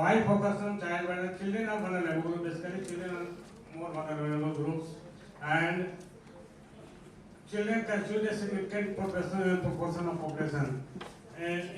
why focus on child violence? Children are vulnerable. Basically, children are more vulnerable groups, and children constitute a significant proportion of population.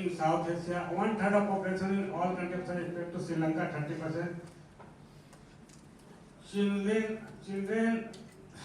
In South Asia, 1/3 of population in all countries are equal to Sri Lanka, 30%. Children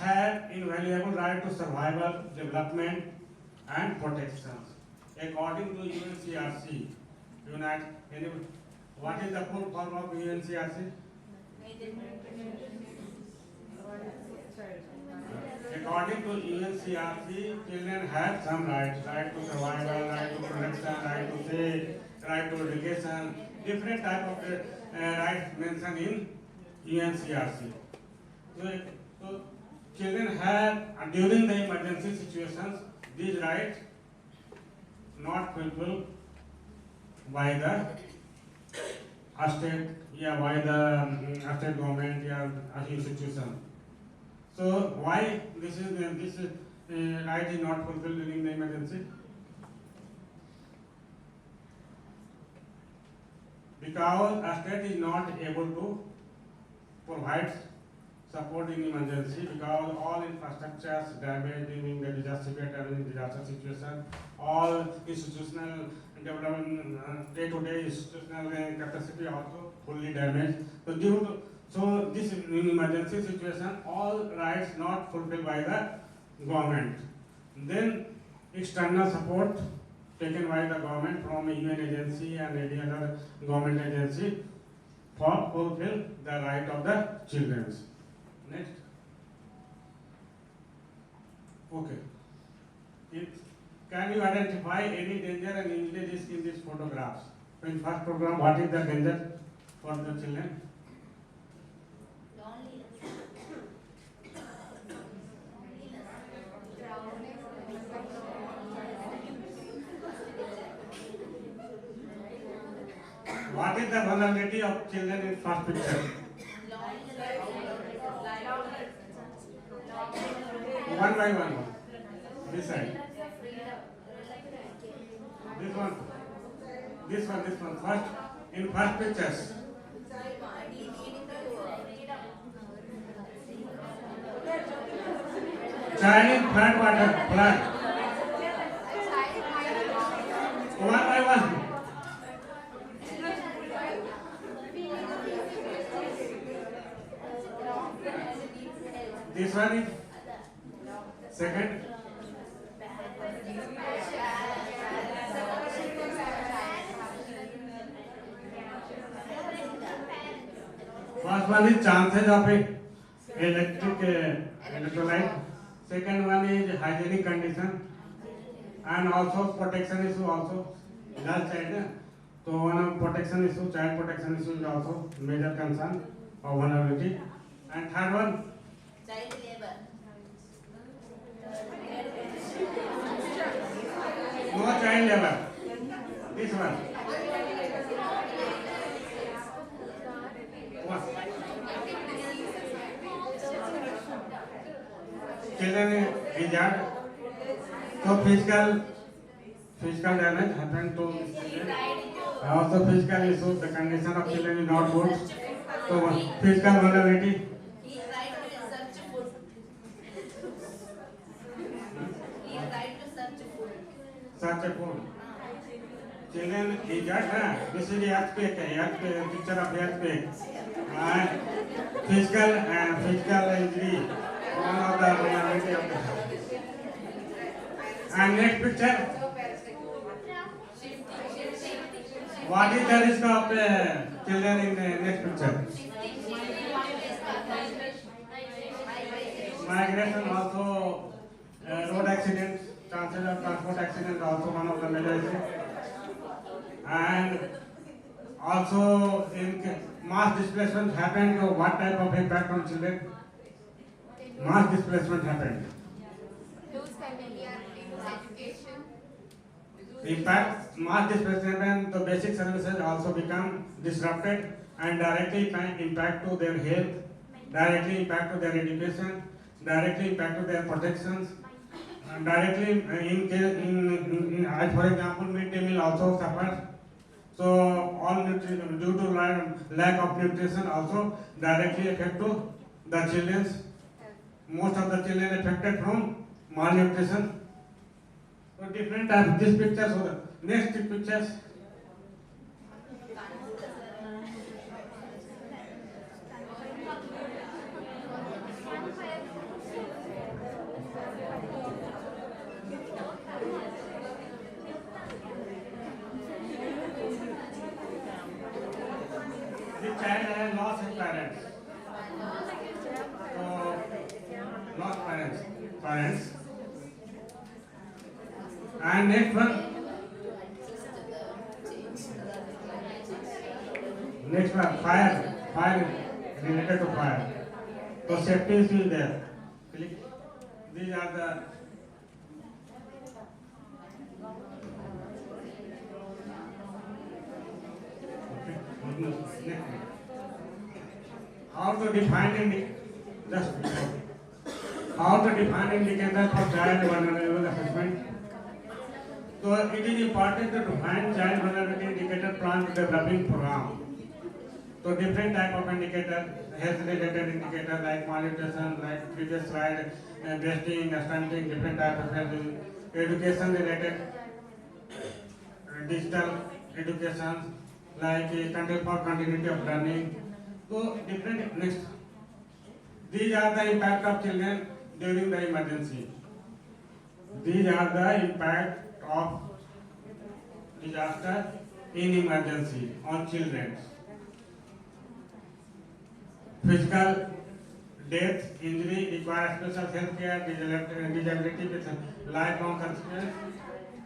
have invaluable right to survival, development, and protection. According to UNCRC, what is the full form of UNCRC? According to UNCRC, children have some rights: right to survival, right to protection, right to say, right to education, different type of rights mentioned in UNCRC. So children have, during the emergency situations, these rights not fulfilled by the state, by the state government, institution. So why this right is not fulfilled during the emergency? Because a state is not able to provide support in emergency, because all infrastructures damaged during the disaster situation, all institutional development, day-to-day institutional capacity also fully damaged. So this in emergency situation, all rights not fulfilled by the government. Then external support taken by the government from a UN agency and any other government agency for fulfill the right of the children. Next. Okay. Can you identify any danger and injuries in these photographs? In first program, what is the danger for the children? What is the vulnerability of children in first picture? One by one. This side. This one. First, in first pictures. Child in flood water, flood. One by one. This one is second. First one is chances of electrolyte. Second one is hygienic condition, and also protection issue also. Girl child, so one of protection issue, child protection issue is also major concern of vulnerability. And third one, child labor. No child labor. This one. Children injured. So physical damage happened to children. Also physical issues, the condition of children is not good. So physical vulnerability. He is right to search food. He is right to search food. Search food. Children injured. This is earthquake. Picture of earthquake. Physical injury. One of the vulnerability of the. And next picture. What is the risk of children in the next picture? Migration, also road accidents, chances of transport accident also one of the major issues. And also in mass displacement happened, so what type of impact on children? Mass displacement happened. Those familiar in education. Impact, mass displacement, the basic services also become disrupted and directly impact to their health, directly impact to their education, directly impact to their protections, directly for example, midday meal also suffers. So all nutrition due to lack of nutrition also directly affect to the children's. Most of the children affected from malnutrition. So different types. This picture. So the next pictures. The child has lost his parents. So lost parents. And next one. Next one, fire related to fire. So safety is still there. Click. These are the next. How to define how to define indicators for child vulnerable assessment. So it is important to define child vulnerability indicator plan to developing program. So different type of indicator, health related indicator like malnutrition, like previous slide, breasting, stunting, different type of health, education related, digital education, like control for continuity of learning. So different next. These are the impact of children during the emergency. These are the impact of disaster in emergency on children. Physical death, injury require special health care, disability with lifelong consequence.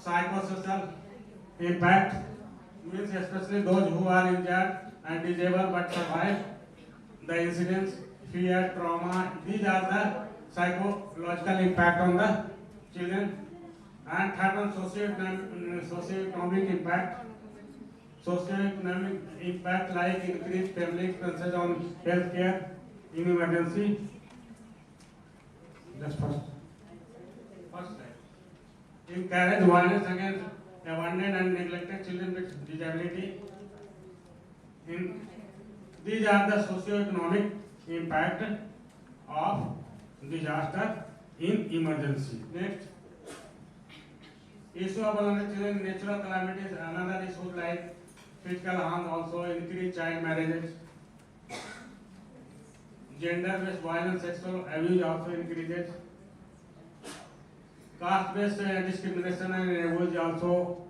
Psychosocial impact means especially those who are injured and disabled but survive the incidents, fear, trauma. These are the psychological impact on the children. And third one, socioeconomic impact. Socioeconomic impact like increased family expenses on healthcare in emergency. Just first slide. Encourage violence against abandoned and neglected children with disability. These are the socio-economic impact of disaster in emergency. Next. Issue of vulnerable children, natural calamities, another issue like physical harm, also increased child marriages. Gender-based violence, sexual abuse also increases. Caste-based discrimination and abuse also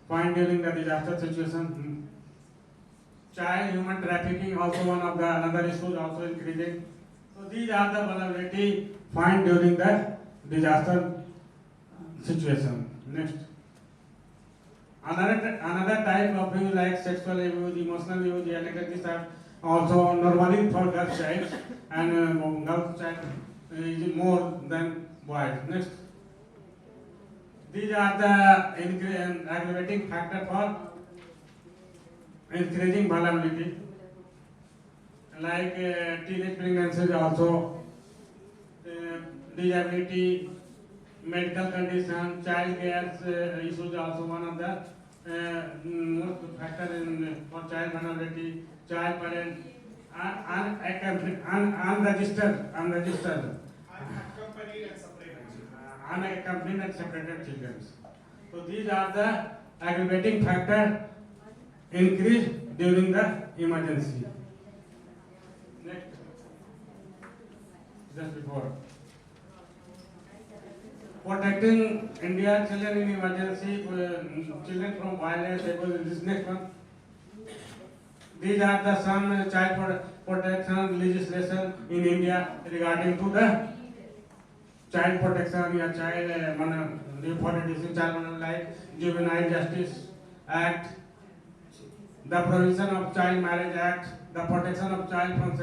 found during the disaster situation. Child human trafficking also one of the another issues also increasing. So these are the vulnerability found during the disaster situation. Next. Another type of abuse like sexual abuse, emotional abuse, these are also normally for girl child and girl child is more than boys. Next. These are the aggravating factor for increasing vulnerability, like teenage pregnancy also, disability, medical condition, child care issues also one of the most factor in for child vulnerability, child parent, unregistered, unaccompanied and separated children. So these are the aggravating factor increase during the emergency. Next, just before. Protecting Indian children in emergency, children from violence, this next one. These are the some child protection legislation in India regarding to the child protection or child deportation, child like Juvenile Justice Act, the Provision of Child Marriage Act, the Protection of Child from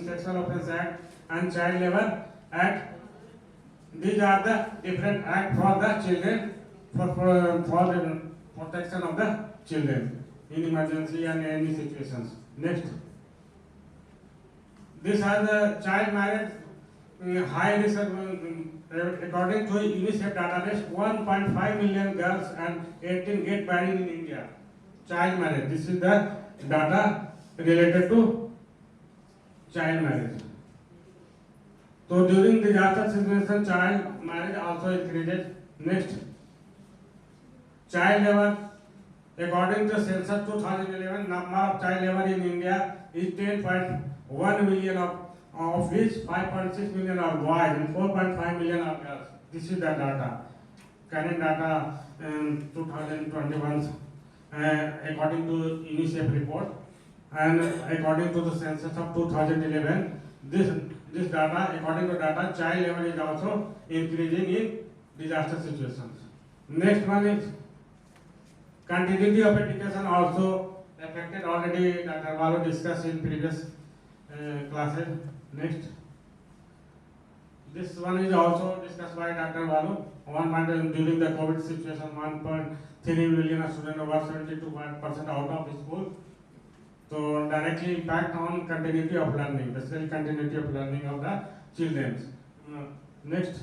Sexual Offence Act, and Child Labor Act. These are the different acts for the children, for the protection of the children in emergency and any situations. Next. These are the child marriage high risk. According to UNICEF database, 1.5 million girls and 18 get married in India. child marriage. This is the data related to child marriage. So during disaster situation, child marriage also increases. Next, child labor. According to census 2011, number of child labor in India is 10.1 million, of which 5.6 million are boys and 4.5 million are girls. This is the data. Current data in 2021, according to UNICEF report, and according to the census of 2011, this data, according to data, child labor is also increasing in disaster situations. Next one is continuity of education also affected. Already Dr. Balu discussed in previous classes. Next, this one is also discussed by Dr. Balu. During the COVID situation, 1.3 million students, over 72% out of school. So directly impact on continuity of learning, basically continuity of learning of the children. Next,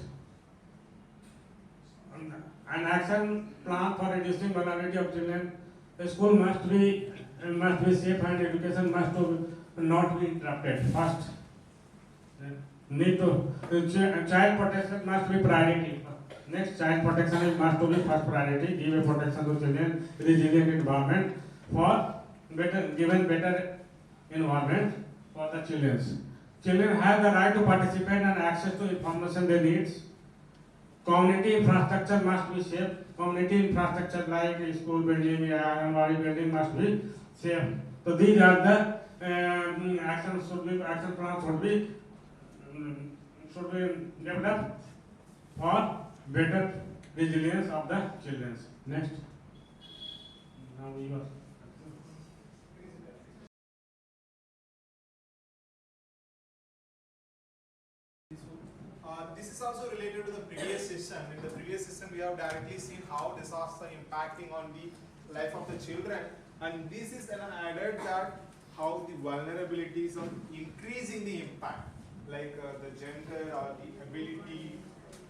an action plan for reducing vulnerability of children. The school must be safe and education must not be interrupted. First, child protection must be priority. Next, child protection must be first priority. Give a protection to children, resilient environment for better environment for the children. Children have the right to participate and access to information they need. Community infrastructure must be safe. Community infrastructure like school building, Anganwadi building must be safe. So these are the action plans should be developed for better resilience of the children. Next. Now we are. This is also related to the previous session. In the previous session, we have directly seen how disaster impacting on the life of the children, and this is an added that how the vulnerabilities are increasing the impact, like the gender or the ability,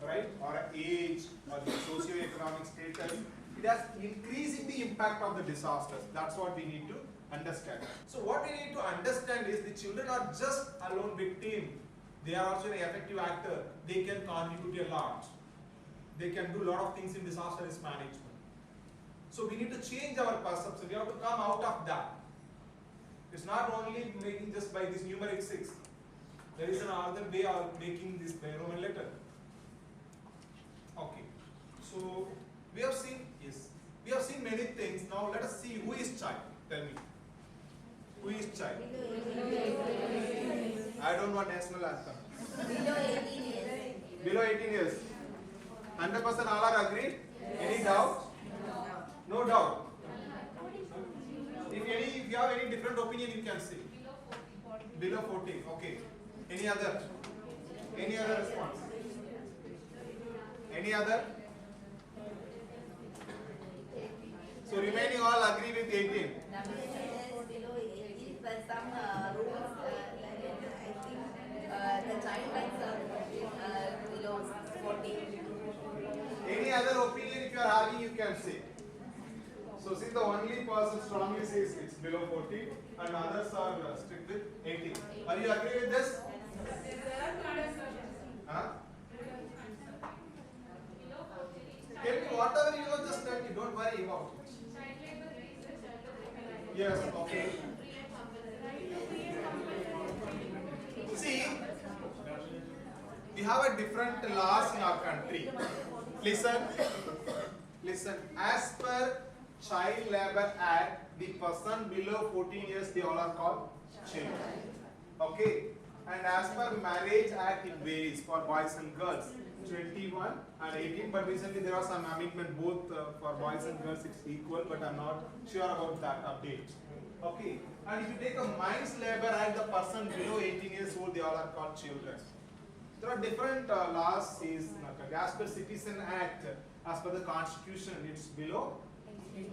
right, or age or the socio-economic status. It has increasing the impact of the disasters. That's what we need to understand. So what we need to understand is the children are just alone victim. They are also an effective actor. They can contribute a lot. They can do a lot of things in disaster risk management. So we need to change our perception. We have to come out of that. It's not only making just by this numeric 6. There is another way of making this by Roman letter. Okay. So we have seen many things. Now let us see who is child. Tell me. Who is child? I don't want national anthem. Below 18 years. Below 18 years. 100% all are agreed? Any doubt? No doubt. If you have any different opinion, you can say. Below 14. Okay. Any other? Any other response? Any other? So remaining all agree with 18. Below 18, but some rules, I think the child rights are below 14. Any other opinion if you are having, you can say. So see, the only person strongly says it's below 14 and others are strict with 18. Are you agree with this? Huh? Tell me whatever you know, just tell me, don't worry about it. Yes, okay. See, we have a different laws in our country. Listen. As per Child Labor Act, the person below 14 years, they all are called children. Okay. And as per Marriage Act, it varies for boys and girls, 21 and 18. But recently there was some amendment both for boys and girls. It's equal, but I'm not sure about that update. Okay. And if you take a Mines Labor Act, the person below 18 years old, they all are called children. There are different laws. As per Citizen Act, as per the Constitution, it's below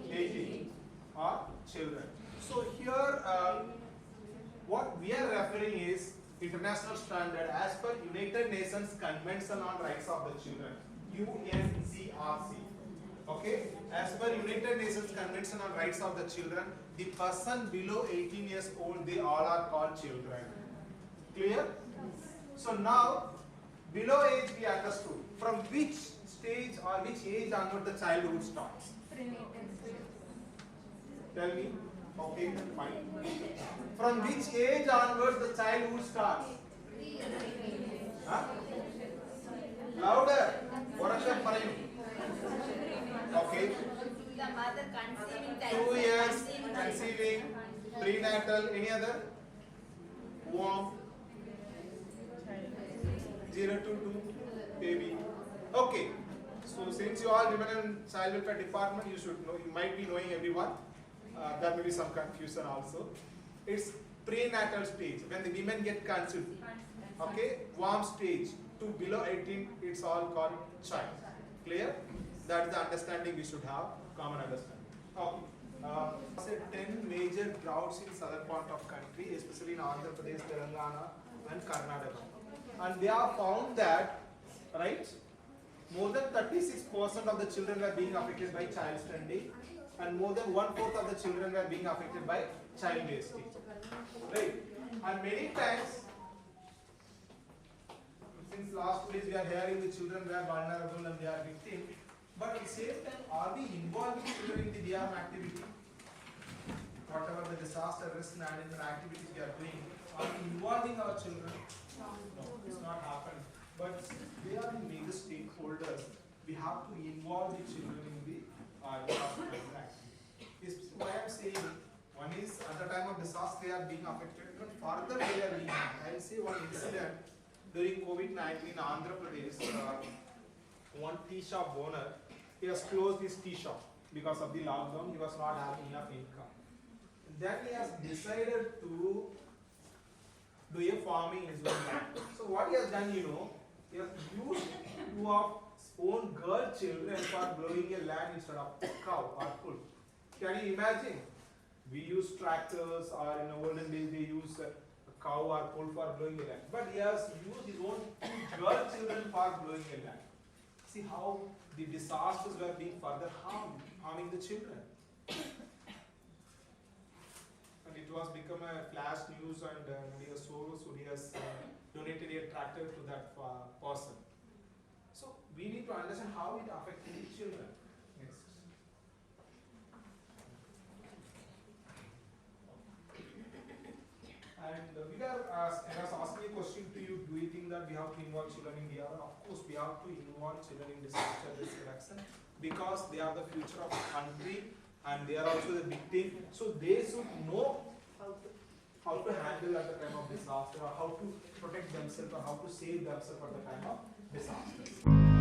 18 or children. So here, what we are referring is international standard as per United Nations Convention on Rights of the Children, UNCRC. Okay, as per United Nations Convention on Rights of the Children, the person below 18 years old, they all are called children. Clear? So now, below age we understood. From which stage or which age onward the childhood starts? Tell me. Okay, fine. From which age onwards the childhood starts? Huh? Louder. Varasham Parayu. Okay. The mother conceiving time. 2 years conceiving, prenatal, any other? Womb. 0 to 2, baby. Okay. So since you all remain in child welfare department, you should know, you might be knowing everyone. There may be some confusion also. It's prenatal stage, when the women get conceived. Okay, warm stage to below 18, it's all called child. Clear? That's the understanding we should have, common understanding. Okay. 10 major droughts in southern part of country, especially in Andhra Pradesh, Telangana and Karnataka. And they have found that, right, more than 36% of the children were being affected by child stunting, and more than 1/4 of the children were being affected by child wastage. Right? And many times, since last 2 days we are hearing the children were vulnerable and they are victim, but at the same time, are we involving children in the DRM activity? Whatever the disaster risk management activities we are doing, are we involving our children? No, it's not happened. But they are the major stakeholders. We have to involve the children in the disaster management activity. This is why I am saying, one is at the time of disaster they are being affected, but further they are being. I will say one incident during COVID-19 in Andhra Pradesh. One tea shop owner, he has closed his tea shop because of the lockdown. He was not having enough income. Then he has decided to do a farming in his own land. So what he has done, he has used 2 of his own girl children for growing a land instead of cow or bull. Can you imagine? We use tractors, or in the olden days they use a cow or bull for growing a land. But he has used his own 2 girl children for growing a land. See how the disasters were being further harming the children. And it was become a flash news, and he has donated a tractor to that person. So we need to understand how it affected the children. Next. And we are I was asking a question to you, do you think that we have to involve children in DRR? Of course, we have to involve children in disaster risk reduction because they are the future of the country and they are also the victim. So they should know how to handle at the time of disaster, or how to protect themselves, or how to save themselves at the time of disaster.